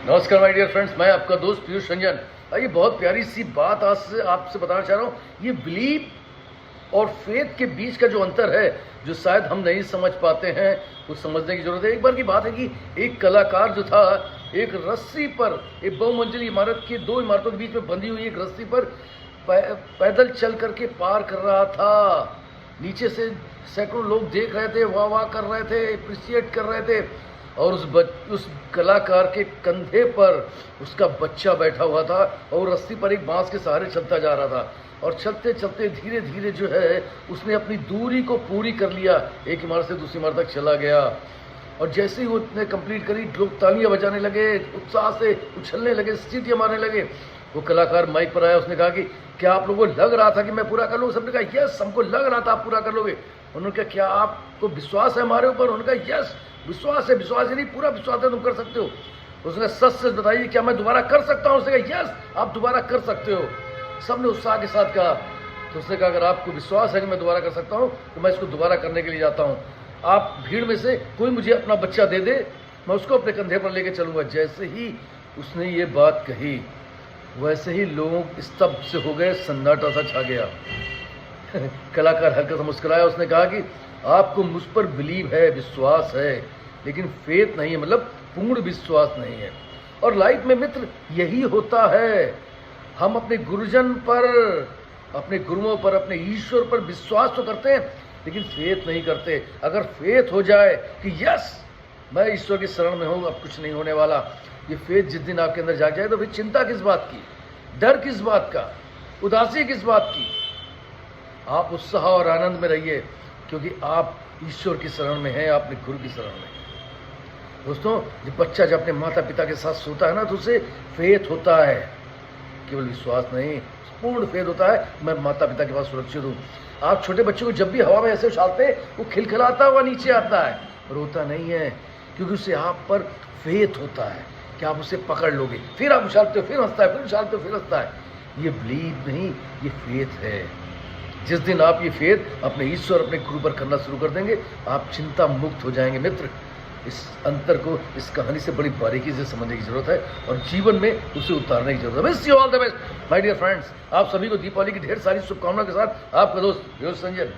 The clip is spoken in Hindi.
नमस्कार माय डियर फ्रेंड्स, मैं आपका दोस्त पीयूष रंजन। ये बहुत प्यारी सी बात आज से आपसे बताना चाह रहा हूँ। ये बिलीव और फेथ के बीच का जो अंतर है, जो शायद हम नहीं समझ पाते हैं, कुछ समझने की जरूरत है। एक बार की बात है कि एक कलाकार जो था, एक रस्सी पर, एक बहुमंजिली इमारत की दो इमारतों के बीच में बंधी हुई एक रस्सी पर पैदल चल करके पार कर रहा था। नीचे से सैकड़ों लोग देख रहे थे, वाह वाह कर रहे थे, अप्रिशिएट कर रहे थे। और उस कलाकार के कंधे पर उसका बच्चा बैठा हुआ था और रस्सी पर एक बांस के सहारे चलता जा रहा था। और चलते चलते धीरे धीरे जो है उसने अपनी दूरी को पूरी कर लिया, एक इमारत से दूसरी इमारत तक चला गया। और जैसे ही उसने कंप्लीट करी, लोग तालियां बजाने लगे, उत्साह से उछलने लगे, सीटियां मारने लगे। वो कलाकार माइक पर आया, उसने कहा कि क्या आप लोगों को लग रहा था कि मैं पूरा कर लूँगा? सबने कहा यस, हमको लग रहा था आप पूरा कर लोगे। उन्होंने कहा क्या आपको विश्वास है हमारे ऊपर? उन्होंने कहा यस, विश्वास है, विश्वास ही नहीं पूरा विश्वास है, तुम कर सकते हो। उसने सच बताइए क्या मैं दोबारा कर सकता हूँ? उसने कहा यस, आप दोबारा कर सकते हो। सबने उत्साह के साथ कहा। तो उसने कहा अगर आपको विश्वास है कि मैं दोबारा कर सकता हूँ तो मैं इसको दोबारा करने के लिए जाता हूँ। आप भीड़ में से कोई मुझे अपना बच्चा दे दे, मैं उसको अपने कंधे पर लेके चलूँगा। जैसे ही उसने ये बात कही, वैसे ही लोग स्तब्ध से हो गए, सन्नाटा सा छा गया। कलाकार हल्का सा मुस्कुराया, उसने कहा कि आपको मुझ पर बिलीव है, विश्वास है, लेकिन फेथ नहीं है, मतलब पूर्ण विश्वास नहीं है। और लाइफ में मित्र यही होता है, हम अपने गुरुजन पर, अपने गुरुओं पर, अपने ईश्वर पर विश्वास तो करते हैं लेकिन फेथ नहीं करते। अगर फेथ हो जाए कि यस मैं ईश्वर की शरण में हूँ, अब कुछ नहीं होने वाला, ये फेथ जिस दिन आपके अंदर जाग जाए तो फिर चिंता किस बात की, डर किस बात का, उदासी किस बात की। आप उत्साह और आनंद में रहिए क्योंकि आप ईश्वर की शरण में हैं, अपने गुरु की शरण में। दोस्तों, जब बच्चा जब अपने माता पिता के साथ सोता है ना, तो उसे फेथ होता है, केवल विश्वास नहीं, पूर्ण फेथ होता है मैं माता पिता के पास सुरक्षित हूँ। आप छोटे बच्चों को जब भी हवा में ऐसे उछालते, वो खिलखिलाता हुआ नीचे आता है, रोता नहीं है, क्योंकि उसे आप पर फेथ होता है कि आप उसे पकड़ लोगे। फिर आप उछालते हो, फिर हंसता है, फिर उछालते हो, फिर हंसता है। ये बिलीव नहीं, ये फेथ है। जिस दिन आप ये फेथ अपने ईश्वर, अपने गुरु पर करना शुरू कर देंगे, आप चिंता मुक्त हो जाएंगे। मित्र, इस अंतर को, इस कहानी से बड़ी बारीकी से समझने की जरूरत है और जीवन में उसे उतारने की जरूरत है। Wish you all the best my dear friends. आप सभी को दीपावली की ढेर सारी शुभकामनाओं के साथ आपका दोस्त पीयूष रंजन।